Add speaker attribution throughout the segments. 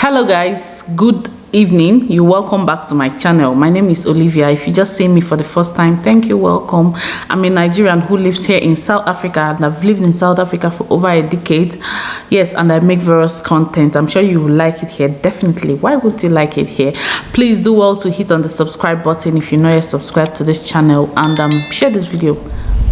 Speaker 1: Hello guys, good evening. You're welcome back to my channel. My name is Olivia. If you just see me for the first time, thank you, welcome. I'm a Nigerian who lives here in South Africa, and I've lived in South Africa for over a decade. Yes, and I make various content. I'm sure you will like it here, definitely. Why would you like it here? Please do well to hit on the subscribe button if you're not yet subscribed to this channel, and share this video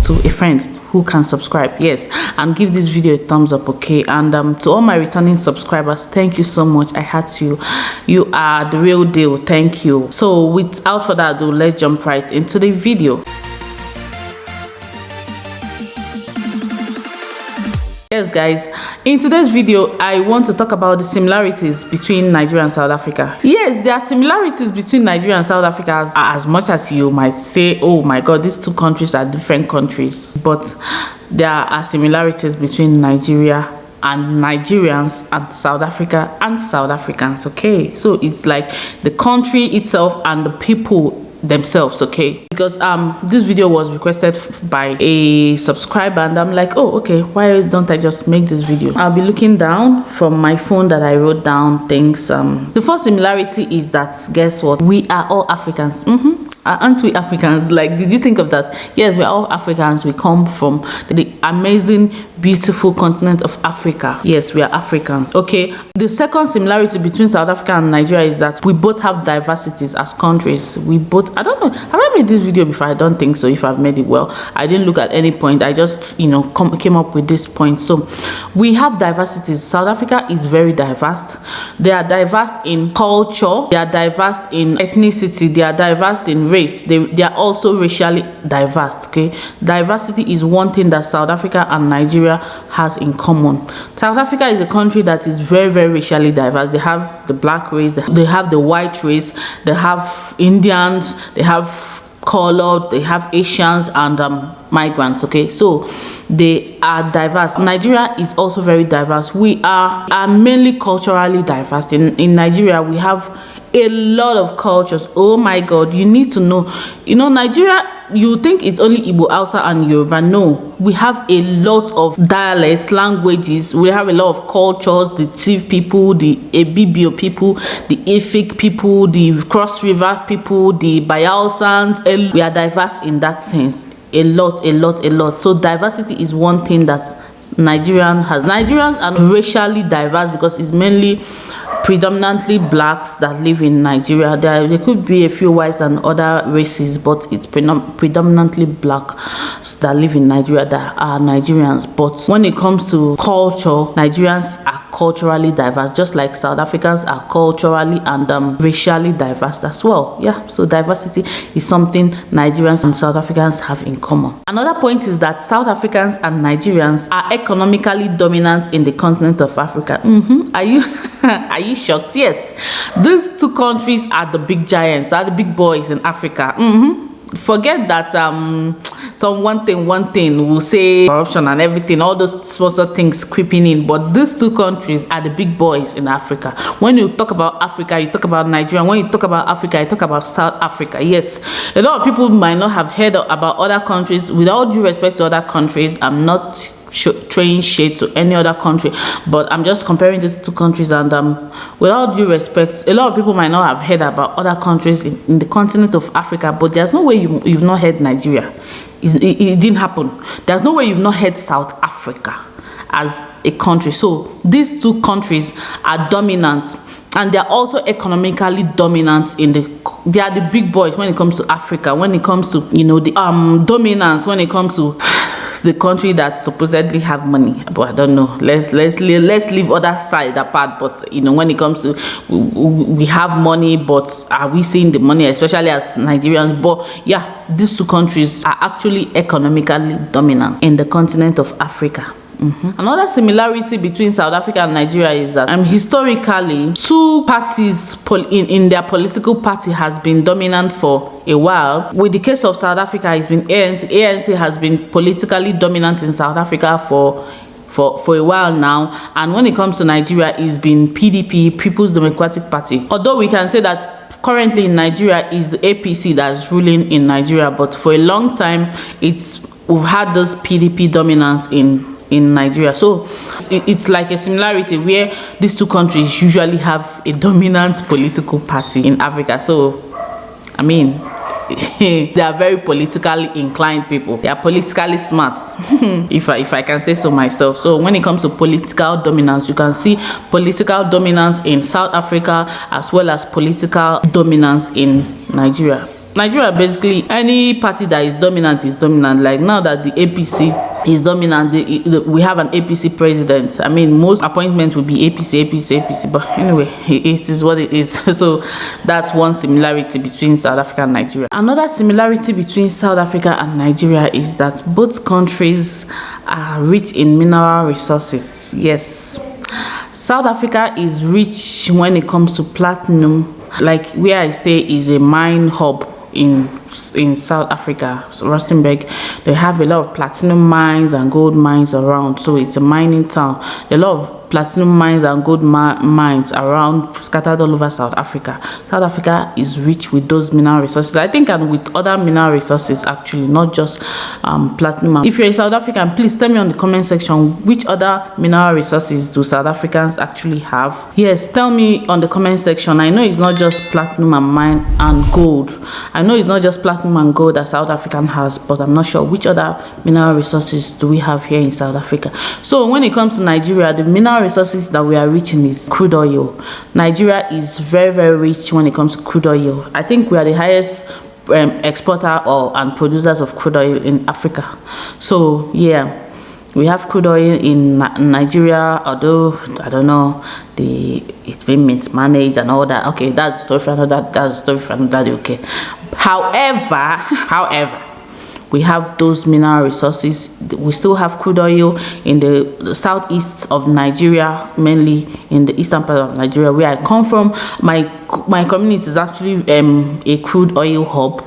Speaker 1: to a friend who can subscribe, yes, and give this video a thumbs up, okay? And to all my returning subscribers, thank you so much. I had to. You are the real deal. Thank you. So without further ado, let's jump right into the video. Yes guys, in today's video I want to talk about the similarities between Nigeria and South Africa. Yes, there are similarities between Nigeria and South Africa, as much as you might say, oh my god, these two countries are different countries, but there are similarities between Nigeria and Nigerians and South Africa and South Africans. Okay, so it's like the country itself and the people themselves, okay? Because this video was requested by a subscriber, and I'm like, oh okay, why don't I just make this video? I'll be looking down from my phone that I wrote down things. The first similarity is that, guess what, we are all Africans. Aren't we Africans? Like, did you think of that? Yes, we're all Africans. We come from the amazing, beautiful continent of Africa. Yes, we are Africans. Okay, the second similarity between South Africa and Nigeria is that we both have diversities as countries. We both, I don't know, have I made this video before? I don't think so. If I've made it, well, I didn't look at any point. I just, you know, came up with this point. So we have diversities. South Africa is very diverse. They are diverse in culture, they are diverse in ethnicity, they are diverse in race. They are also racially diverse. Okay, diversity is one thing that South Africa and Nigeria has in common. South Africa is a country that is very, very racially diverse. They have the black race, they have the white race, they have Indians, they have colored, they have Asians and migrants. Okay, so they are diverse. Nigeria is also very diverse. We are mainly culturally diverse. In Nigeria, we have a lot of cultures. Oh my god, you need to know. You know, Nigeria, you think it's only Igbo, Hausa and Yoruba. No, we have a lot of dialects, languages. We have a lot of cultures. The Tiv people, the Ebibio people, the Efik people, the Cross River people, the Bayelsans. We are diverse in that sense. A lot. So diversity is one thing that Nigerian has. Nigerians are racially diverse because it's mainly predominantly blacks that live in Nigeria. There could be a few whites and other races, but it's predominantly blacks that live in Nigeria that are Nigerians. But when it comes to culture, Nigerians are culturally diverse, just like South Africans are culturally and racially diverse as well. Yeah, so diversity is something Nigerians and South Africans have in common. Another point is that South Africans and Nigerians are economically dominant in the continent of Africa. Are you are you shocked? Yes, these two countries are the big giants, are the big boys in Africa. Forget that some one thing will say corruption and everything, all those sorts of things creeping in, but these two countries are the big boys in Africa. When you talk about Africa, you talk about Nigeria. When you talk about Africa, you talk about South Africa. Yes, a lot of people might not have heard about other countries. With all due respect to other countries, I'm not throwing shade to any other country, but I'm just comparing these two countries, and with all due respect, a lot of people might not have heard about other countries in the continent of Africa, but there's no way you've not heard Nigeria. It didn't happen. There's no way you've not heard South Africa as a country. So these two countries are dominant, and they are also economically dominant they are the big boys when it comes to Africa, when it comes to, you know, the dominance when it comes to the country that supposedly have money. But I don't know, let's leave other side apart. But you know, when it comes to we have money, but are we seeing the money, especially as Nigerians? But yeah, these two countries are actually economically dominant in the continent of Africa. Another similarity between South Africa and Nigeria is that historically, two parties in their political party has been dominant for a while. With the case of South Africa, it's been ANC. ANC has been politically dominant in South Africa for a while now, and when it comes to Nigeria, it's been PDP, People's Democratic Party. Although we can say that currently in Nigeria is the APC that's ruling in Nigeria, but for a long time we've had this PDP dominance in in Nigeria. So it's like a similarity where these two countries usually have a dominant political party in Africa. So I mean, they are very politically inclined people. They are politically smart, if I can say so myself. So when it comes to political dominance, you can see political dominance in South Africa as well as political dominance in Nigeria. Nigeria, basically, any party that is dominant is dominant. Like now that the APC is dominant, we have an APC president. I mean, most appointments will be APC. But anyway, it is what it is. So that's one similarity between South Africa and Nigeria. Another similarity between South Africa and Nigeria is that both countries are rich in mineral resources. Yes. South Africa is rich when it comes to platinum. Like where I stay is a mine hub in South Africa, so Rustenburg. They have a lot of platinum mines and gold mines around, so it's a mining town. A lot of platinum mines and gold mines around, scattered all over South Africa. South Africa is rich with those mineral resources, I think, and with other mineral resources actually, not just platinum. If you're a South African, please tell me on the comment section which other mineral resources do South Africans actually have. Yes, tell me on the comment section. I know it's not just platinum and mine and gold. I know it's not just platinum and gold that South African has, but I'm not sure which other mineral resources do we have here in South Africa. So when it comes to Nigeria, the mineral resources that we are reaching is crude oil. Nigeria is very, very rich when it comes to crude oil. I think we are the highest exporter and producers of crude oil in Africa. So yeah, we have crude oil in Nigeria, although I don't know, it's been mismanaged and all that. Okay, that's a story for another. That's a story for another day. Okay. However, we have those mineral resources. We still have crude oil in the southeast of Nigeria, mainly in the eastern part of Nigeria, where I come from. My community is actually a crude oil hub.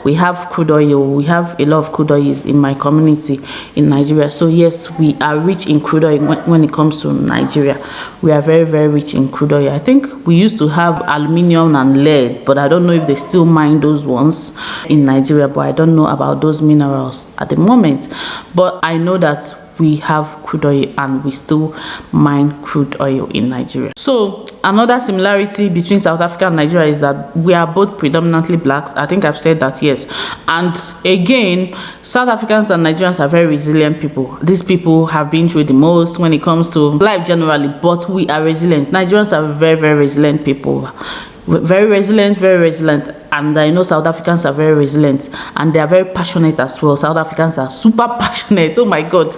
Speaker 1: We have crude oil. We have a lot of crude oils in my community in Nigeria. So yes, we are rich in crude oil when it comes to Nigeria. We are very, very rich in crude oil. I think we used to have aluminium and lead, but I don't know if they still mine those ones in Nigeria. But I don't know about those minerals at the moment. But I know that we have crude oil and we still mine crude oil in Nigeria. So another similarity between South Africa and Nigeria is that we are both predominantly blacks. I think I've said that, yes. And again, South Africans and Nigerians are very resilient people. These people have been through the most when it comes to life generally, but we are resilient. Nigerians are very, very resilient people. Very resilient, and I know South Africans are very resilient, and they are very passionate as well. South Africans are super passionate. Oh my God.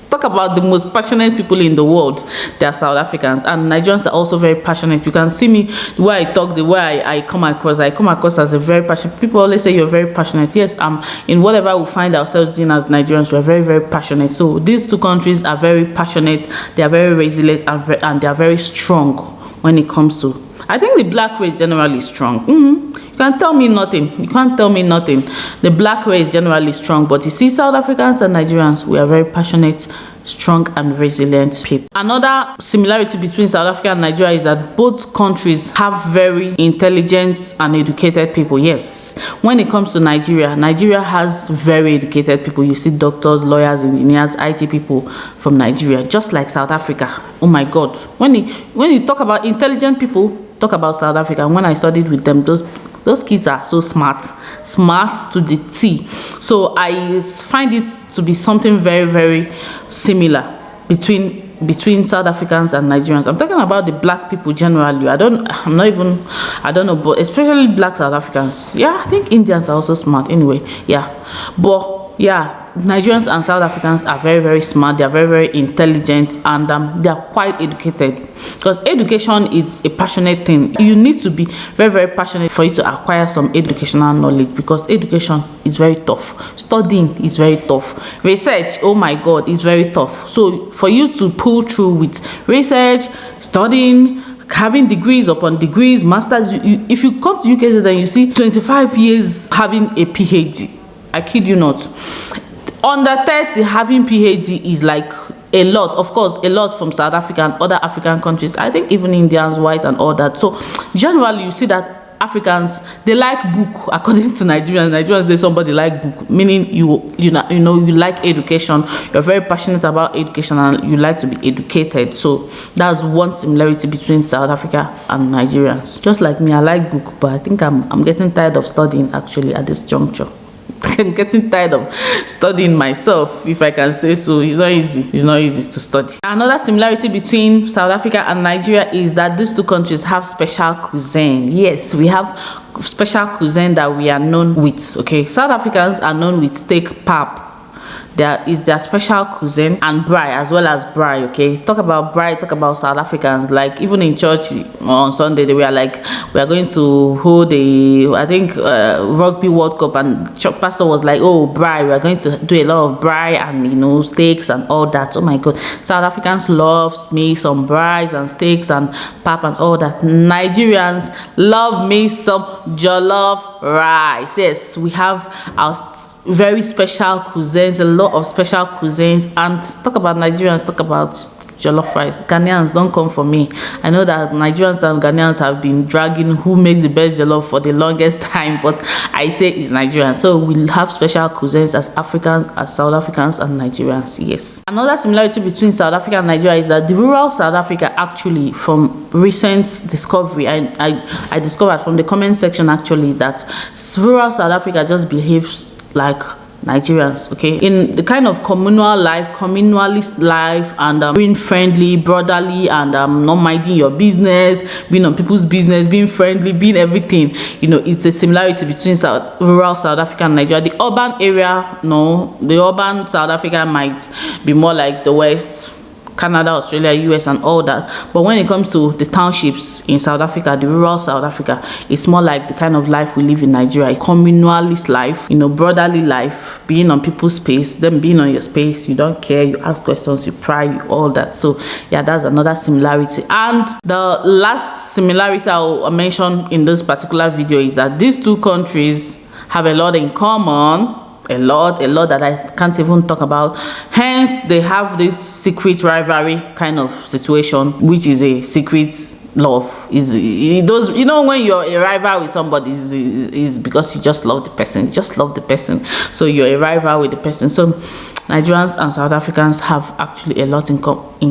Speaker 1: Talk about the most passionate people in the world. They are South Africans, and Nigerians are also very passionate. You can see me, the way I talk, the way I come across as a very passionate. People always say you're very passionate. Yes, in whatever we find ourselves doing as Nigerians, we're very, very passionate. So these two countries are very passionate. They are very resilient, and they are very strong when it comes to, I think the black race generally is strong. You can't tell me nothing. The black race is generally strong, but you see, South Africans and Nigerians, we are very passionate, strong, and resilient people. Another similarity between South Africa and Nigeria is that both countries have very intelligent and educated people. Yes, when it comes to Nigeria has very educated people. You see doctors, lawyers, engineers, IT people from Nigeria, just like South Africa. Oh my God, when you talk about intelligent people, talk about South Africa. And when I studied with them, those kids are so smart to the T. So I find it to be something very, very similar between South Africans and Nigerians. I'm talking about the black people generally. I don't know, but especially black South Africans. Yeah, I think Indians are also smart anyway. Yeah, but yeah, Nigerians and South Africans are very, very smart. They are very, very intelligent, and they are quite educated, because education is a passionate thing. You need to be very, very passionate for you to acquire some educational knowledge, because education is very tough. Studying is very tough. Research, oh my God, is very tough. So for you to pull through with research, studying, having degrees upon degrees, masters, if you come to UK, then you see 25 years having a PhD. I kid you not. Under 30 having PhD is like a lot. Of course, a lot from South Africa and other African countries. I think even Indians, white, and all that. So generally, you see that Africans, they like book. According to Nigerians say somebody like book, meaning you like education, you're very passionate about education, and you like to be educated. So that's one similarity between South Africa and Nigerians. Just like me, I like book, but I think I'm getting tired of studying actually at this juncture. I'm getting tired of studying myself, if I can say so. It's not easy to study. Another similarity between South Africa and Nigeria is that these two countries have special cuisine. Yes, we have special cuisine that we are known with. Okay, South Africans are known with steak pap. There is their special cuisine, and braai, as well as braai. Okay, talk about braai, talk about South Africans. Like even in church on Sunday, they were like, we are going to hold rugby World Cup, and church pastor was like, oh, braai, we are going to do a lot of braai and steaks and all that. Oh my God, South Africans love me some braais and steaks and pap and all that. Nigerians love me some jollof rice. Yes, we have our very special cuisines, a lot of special cuisines. And talk about Nigerians, talk about jollof rice. Ghanaians, don't come for me. I know that Nigerians and Ghanaians have been dragging who makes the best jollof for the longest time, but I say it's Nigerian. So we have special cuisines as Africans, as South Africans and Nigerians. Yes. Another similarity between South Africa and Nigeria is that the rural South Africa, actually, from recent discovery, I discovered from the comment section actually that rural South Africa just behaves like Nigerians, okay, in the kind of communalist life, and being friendly, brotherly, and not minding your business, being on people's business, being friendly, being everything. It's a similarity between rural South Africa and Nigeria. The urban area, no, the urban South Africa might be more like the West, Canada, Australia, US, and all that. But when it comes to the townships in South Africa, the rural South Africa, it's more like the kind of life we live in Nigeria. Communalist life, brotherly life, being on people's space, them being on your space. You don't care, you ask questions, you pry, all that. So yeah, that's another similarity. And the last similarity I'll mention in this particular video is that these two countries have a lot in common. A lot that I can't even talk about. Hence, they have this secret rivalry kind of situation, which is a secret love. When you're a rival with somebody, is because you just love the person. So you're a rival with the person. So Nigerians and South Africans have actually a lot in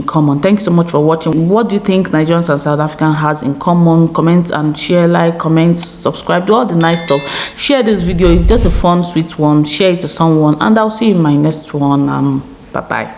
Speaker 1: common. Thanks so much for watching. What do you think Nigerians and South Africans has in common? Comment and share, like, comment, subscribe, do all the nice stuff. Share this video. It's just a fun, sweet one. Share it to someone, and I'll see you in my next one. Bye bye.